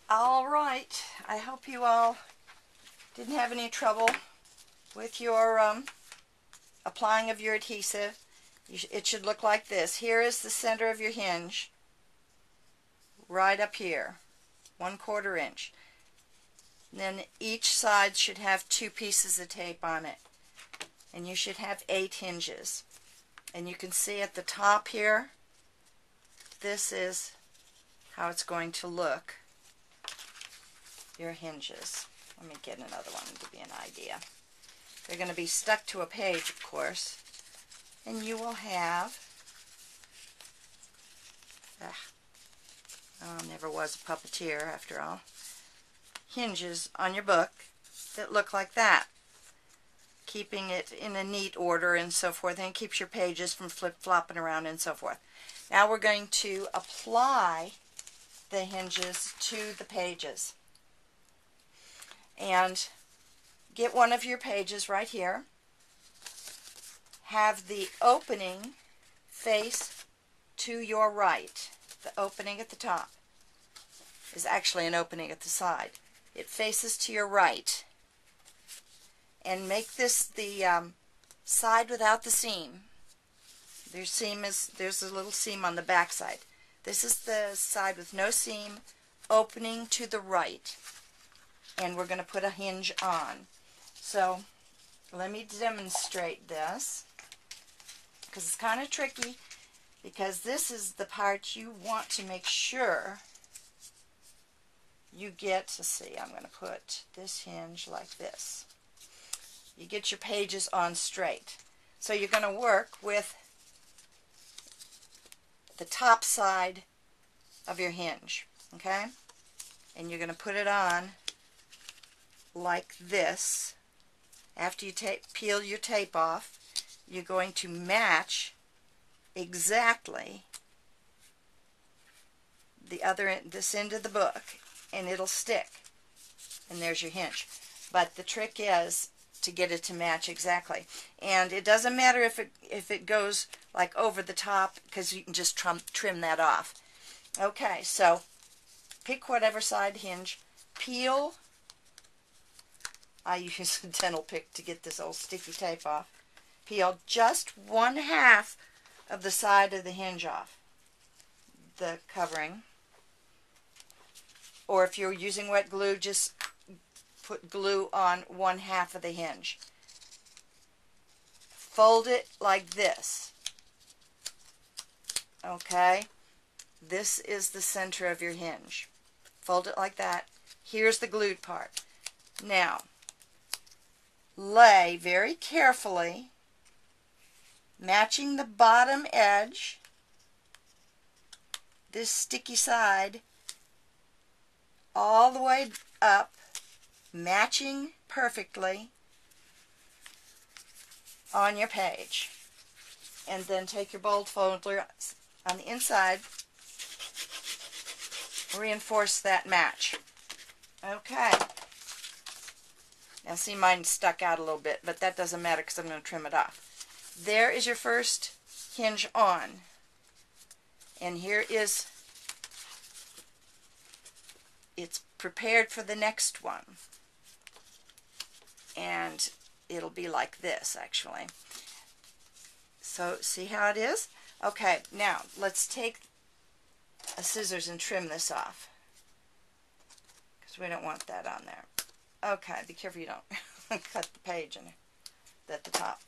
All right, I hope you all didn't have any trouble with your applying of your adhesive. It should look like this. Here is the center of your hinge, right up here, 1/4 inch. And then each side should have 2 pieces of tape on it, and you should have 8 hinges. And you can see at the top here, this is how it's going to look, your hinges. Let me get another one to give you an idea. They're going to be stuck to a page, of course, and you will have, never was a puppeteer after all, hinges on your book that look like that, keeping it in a neat order and so forth, and it keeps your pages from flip-flopping around and so forth. Now we're going to apply the hinges to the pages. And get one of your pages right here. Have the opening face to your right. The opening at the top is actually an opening at the side. It faces to your right. And make this the side without the seam. There's a little seam on the back side. This is the side with no seam, opening to the right. And we're going to put a hinge on. So let me demonstrate this, because it's kind of tricky, because this is the part you want to make sure you get. Let's see, I'm going to put this hinge like this. You get your pages on straight. So you're going to work with the top side of your hinge, okay? And you're going to put it on like this. After you peel your tape off, you're going to match exactly this end of the book, and it'll stick. And there's your hinge. But the trick is to get it to match exactly. And it doesn't matter if it goes like over the top, because you can just trim that off. Okay, so pick whatever side hinge, peel. I use a dental pick to get this old sticky tape off. Peel just 1/2 of the side of the hinge off, the covering. Or if you're using wet glue, just put glue on 1/2 of the hinge. Fold it like this. Okay? This is the center of your hinge. Fold it like that. Here's the glued part. Now, lay very carefully, matching the bottom edge, this sticky side, all the way up, matching perfectly on your page. And then take your bold folder on the inside, reinforce that match. Okay. Now see, mine stuck out a little bit, but that doesn't matter because I'm going to trim it off. There is your first hinge on. And here is, it's prepared for the next one. And it'll be like this, actually. So see how it is? Okay, now let's take a scissors and trim this off, because we don't want that on there. Okay, be careful you don't cut the page at the top.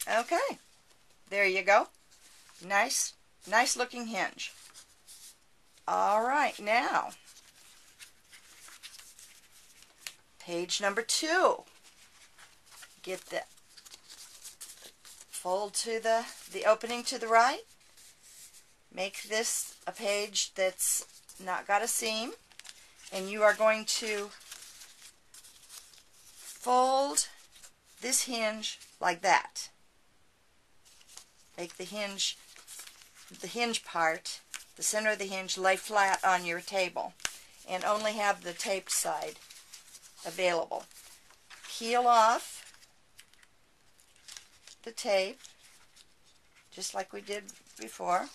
Okay, there you go. Nice looking hinge. All right, now page number 2. Get the fold to the opening to the right. Make this a page that's not got a seam, and you are going to fold this hinge like that. Make the hinge part, the center of the hinge, lay flat on your table, and only have the taped side available. Peel off the tape, just like we did before.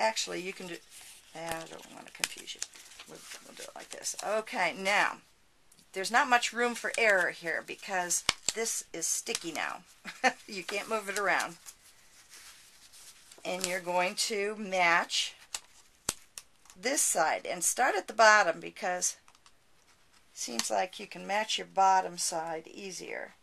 actually, you can do, I don't want to confuse you. We'll do it like this. Okay, now, there's not much room for error here because this is sticky now. You can't move it around. And you're going to match this side and start at the bottom because it seems like you can match your bottom side easier.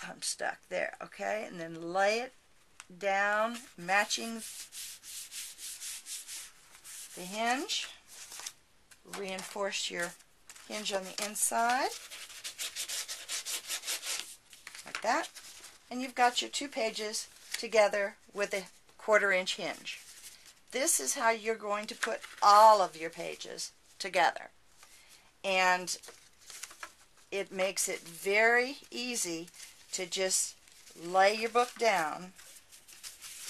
I'm stuck there. Okay, and then lay it down, matching the hinge. Reinforce your hinge on the inside, like that. And you've got your 2 pages together with a 1/4 inch hinge. This is how you're going to put all of your pages together. And it makes it very easy to just lay your book down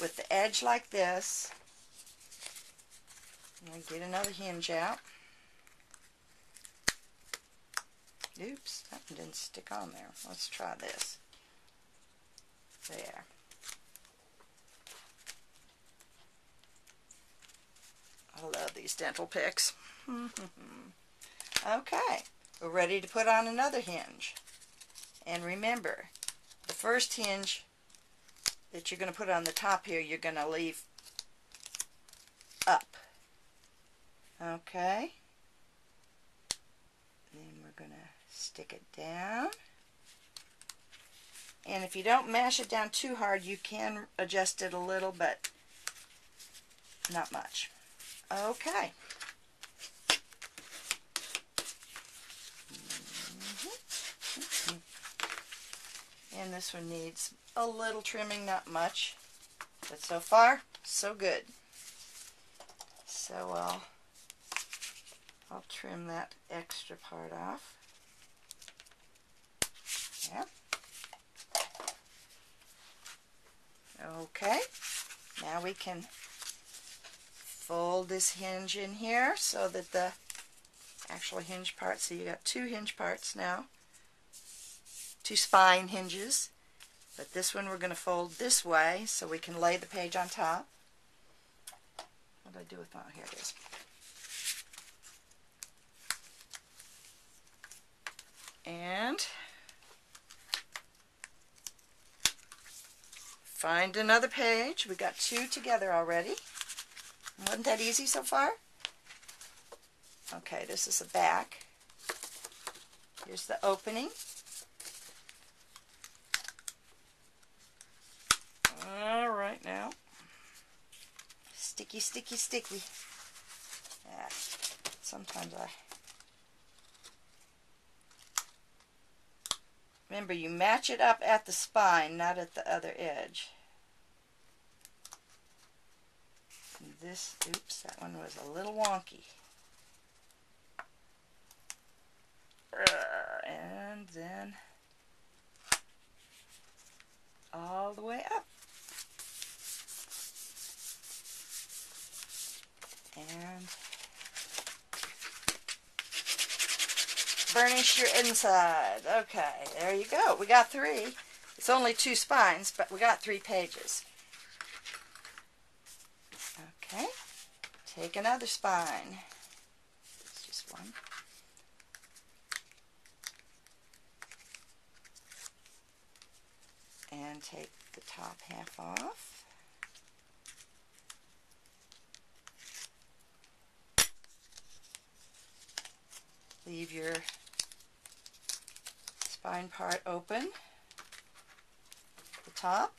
with the edge like this. And get another hinge out. Oops, that one didn't stick on there. Let's try this. There. I love these dental picks. Okay, we're ready to put on another hinge. And remember, the first hinge that you're going to put on the top here, you're going to leave up. Okay. Then we're going to stick it down. And if you don't mash it down too hard, you can adjust it a little, but not much. Okay. And this one needs a little trimming, not much, but so far, so good. So I'll trim that extra part off. Yeah. Okay. Now we can fold this hinge in here so that the actual hinge part, so you got 2 hinge parts now, 2 spine hinges, but this one we're going to fold this way so we can lay the page on top. What did I do with my, here it is. And find another page. We got 2 together already. Wasn't that easy so far? Okay, this is the back. Here's the opening. All right now. Sticky, sticky, sticky. Yeah, sometimes I... Remember, you match it up at the spine, not at the other edge. This, oops, that one was a little wonky. And then all the way up. And burnish your inside. Okay, there you go. We got 3. It's only 2 spines, but we got 3 pages. Okay, take another spine. It's just one. And take the top half off. Leave your spine part open, the top.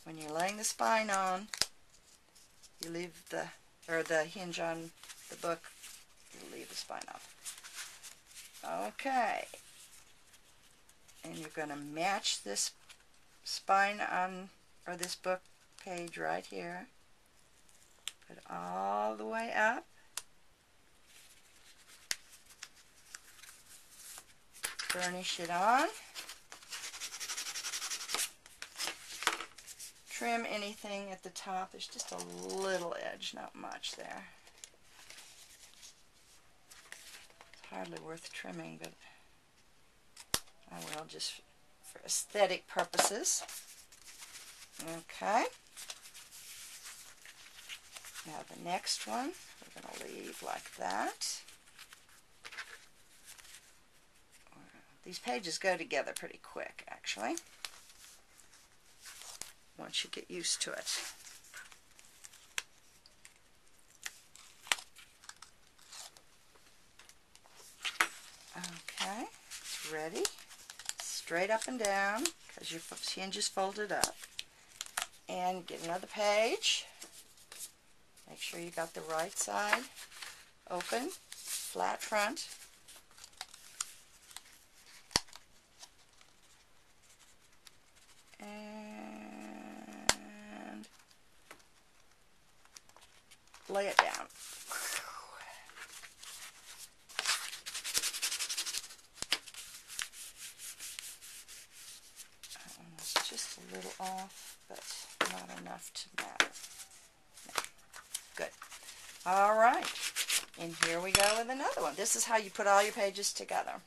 When you're laying the spine on, you leave the hinge on the book, you leave the spine off. Okay. And you're going to match this spine on, or this book page right here. Put it all the way up. Burnish it on. Trim anything at the top. There's just a little edge, not much there. hardly worth trimming, but I will just for aesthetic purposes. Okay. Now the next one, we're going to leave like that. These pages go together pretty quick, actually, once you get used to it. Okay, it's ready. Straight up and down, because your hinge is folded up. And get another page. Make sure you got the right side open, flat front. And lay it down. It's just a little off, but not enough to matter. No. Good. All right. And here we go with another one. This is how you put all your pages together.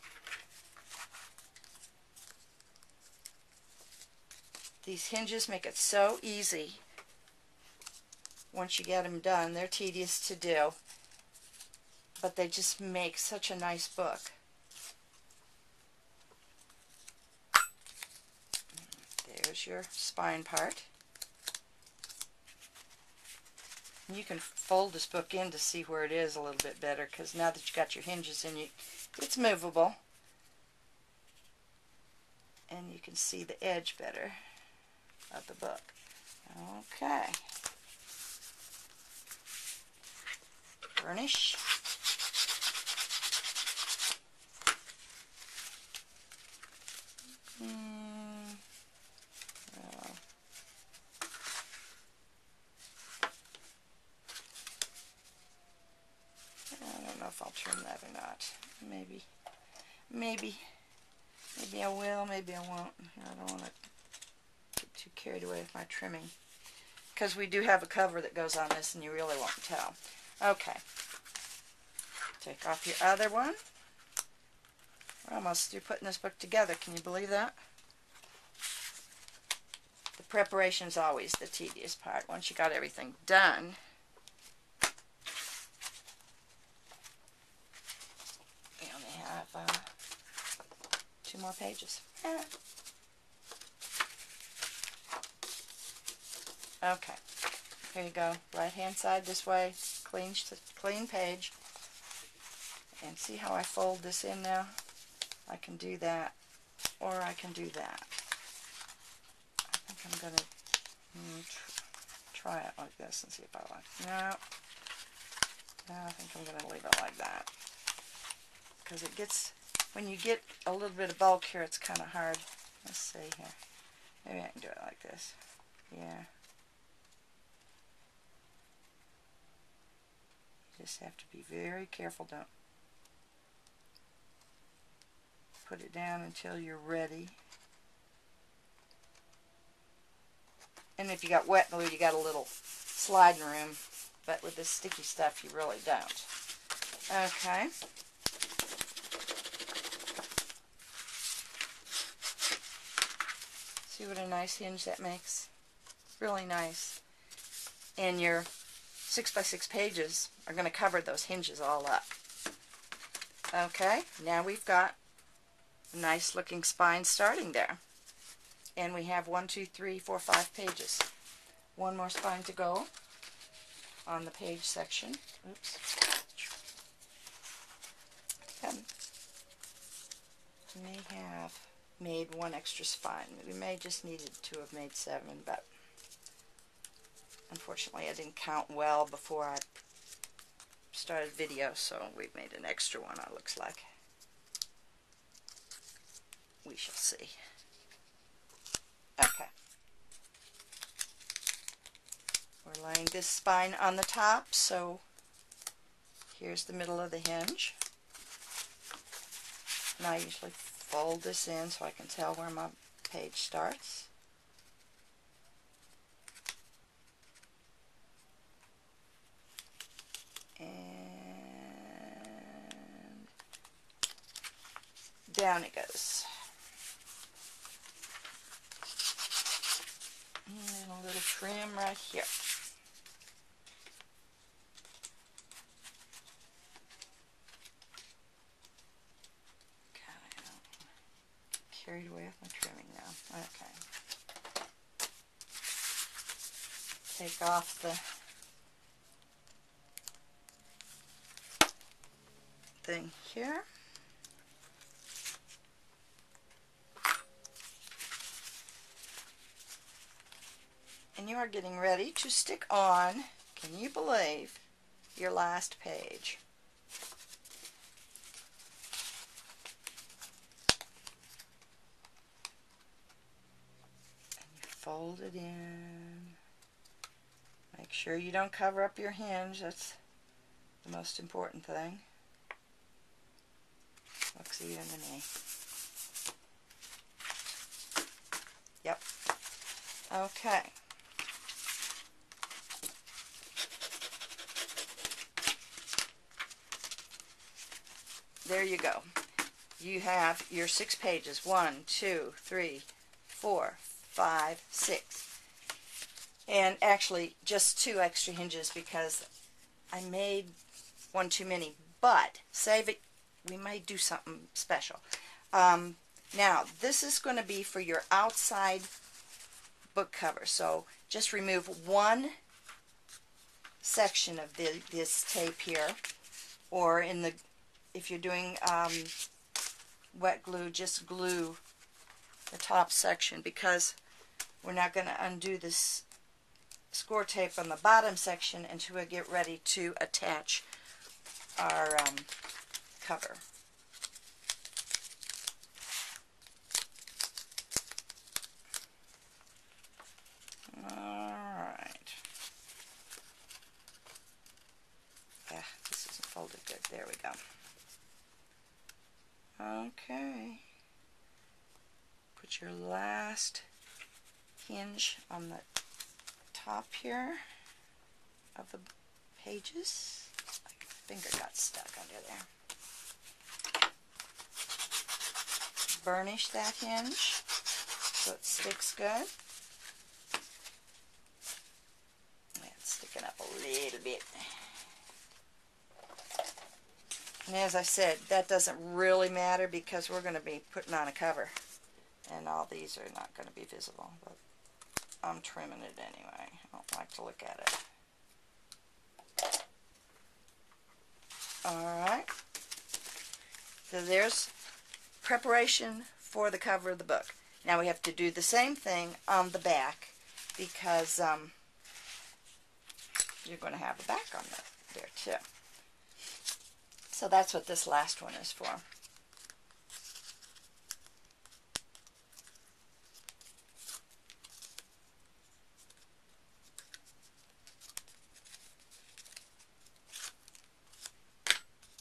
These hinges make it so easy once you get them done. They're tedious to do, but they just make such a nice book. There's your spine part. And you can fold this book in to see where it is a little bit better, because now that you've got your hinges in, it's movable. And you can see the edge better of the book. Okay. Burnish. Well, I don't know if I'll trim that or not. Maybe I will, maybe I won't. I don't want to get too carried away with my trimming, because we do have a cover that goes on this and you really won't tell. Okay. Take off your other one. We're almost through putting this book together. Can you believe that? The preparation is always the tedious part. Once you got everything done, we only have 2 more pages. Okay, here you go. Right hand side this way, clean page. And see how I fold this in now? I can do that, or I can do that. I think I'm going to try it like this and see if I like it. No, I think I'm going to leave it like that. Because it gets, when you get a little bit of bulk here, it's kind of hard. Let's see here. Maybe I can do it like this. Yeah. You just have to be very careful. Don't put it down until you're ready. And if you got wet glue, you got a little sliding room. But with this sticky stuff, you really don't. Okay. See what a nice hinge that makes? Really nice. And your 6x6 pages are going to cover those hinges all up. Okay, now we've got a nice looking spine starting there. And we have 1, 2, 3, 4, 5 pages. One more spine to go on the page section. Oops. We may have made 1 extra spine. We may just needed to have made 7, but unfortunately I didn't count well before I started video, so we've made an extra one, it looks like. We shall see. Okay. We're laying this spine on the top, so here's the middle of the hinge. And I usually fold this in so I can tell where my page starts. And down it goes. And a little trim right here. God, I'm carried away with my trimming now. Okay. Take off the thing here. And you are getting ready to stick on, can you believe, your last page. And you fold it in. Make sure you don't cover up your hinge. That's the most important thing. Looks even to me. Yep. Okay. There you go. You have your 6 pages. 1, 2, 3, 4, 5, 6. And actually just 2 extra hinges because I made one too many. But save it. We may do something special. Now, this is going to be for your outside book cover. So just remove one section of this tape here, or in the, if you're doing wet glue, just glue the top section, because we're not going to undo this score tape on the bottom section until we get ready to attach our cover. Alright. Yeah, this isn't folded good. There we go. Okay. Put your last hinge on the top here of the pages. My finger got stuck under there. Burnish that hinge so it sticks good. It's sticking up a little bit. And as I said, that doesn't really matter because we're going to be putting on a cover. And all these are not going to be visible. But I'm trimming it anyway. I don't like to look at it. Alright. So there's preparation for the cover of the book. Now we have to do the same thing on the back because you're going to have a back on there too. So that's what this last one is for.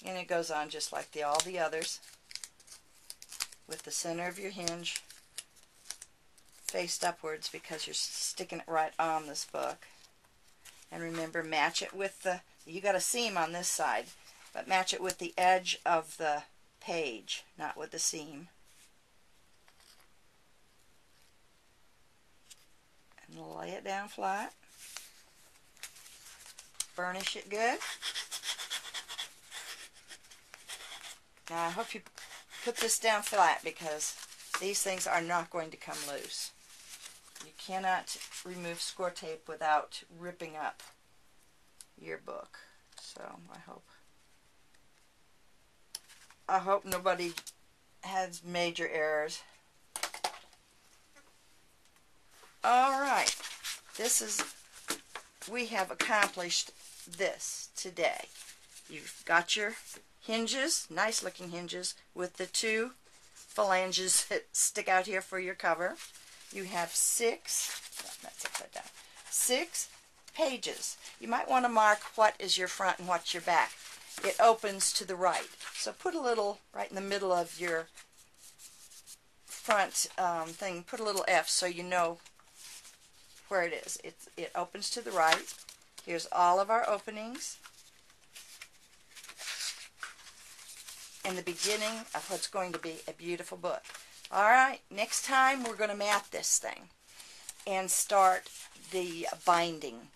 And it goes on just like all the others, with the center of your hinge faced upwards because you're sticking it right on this book. And remember, match it with the, you got a seam on this side, but match it with the edge of the page, not with the seam. And lay it down flat. Burnish it good. Now I hope you put this down flat because these things are not going to come loose. You cannot remove score tape without ripping up your book. So I hope nobody has major errors. Alright, we have accomplished this today. You've got your hinges, nice looking hinges, with the 2 phalanges that stick out here for your cover. You have 6, that's upside down, 6 pages. You might want to mark what is your front and what's your back. It opens to the right. So put a little right in the middle of your front thing, put a little F so you know where it is. It opens to the right. Here's all of our openings. and the beginning of what's going to be a beautiful book. All right, next time we're going to mat this thing and start the binding.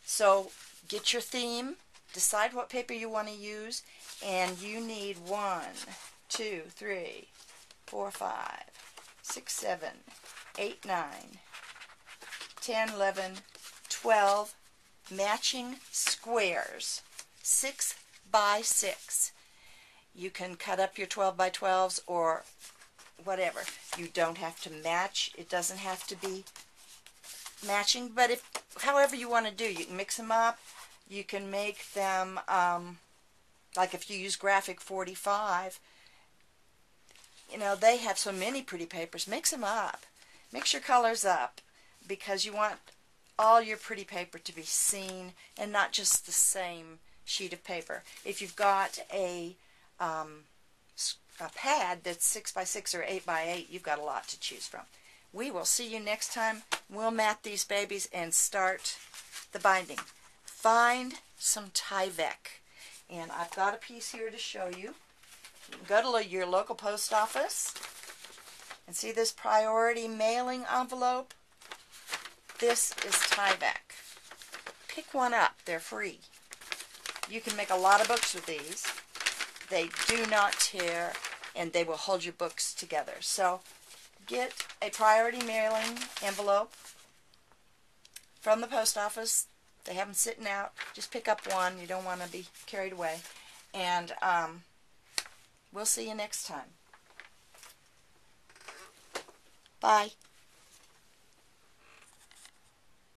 So get your theme, decide what paper you want to use, and you need 1, 2, 3, 4, 5, 6, 7, 8, 9, 10, 11, 12 matching squares, 6 by 6. You can cut up your 12 by 12s or whatever. You don't have to match. It doesn't have to be matching, but if however you want to do, you can mix them up. You can make them like if you use graphic 45, you know, they have so many pretty papers. Mix them up. Mix your colors up, because you want all your pretty paper to be seen and not just the same sheet of paper. If you've got a pad that's 6 by 6 or 8 by 8, you've got a lot to choose from. We will see you next time. We'll mat these babies and start the binding. Find some Tyvek. And I've got a piece here to show you. You can go to your local post office and see this priority mailing envelope. This is Tyvek. Pick one up. They're free. You can make a lot of books with these. They do not tear, and they will hold your books together. So get a priority mailing envelope from the post office. They have them sitting out. Just pick up one. You don't want to be carried away. And we'll see you next time. Bye.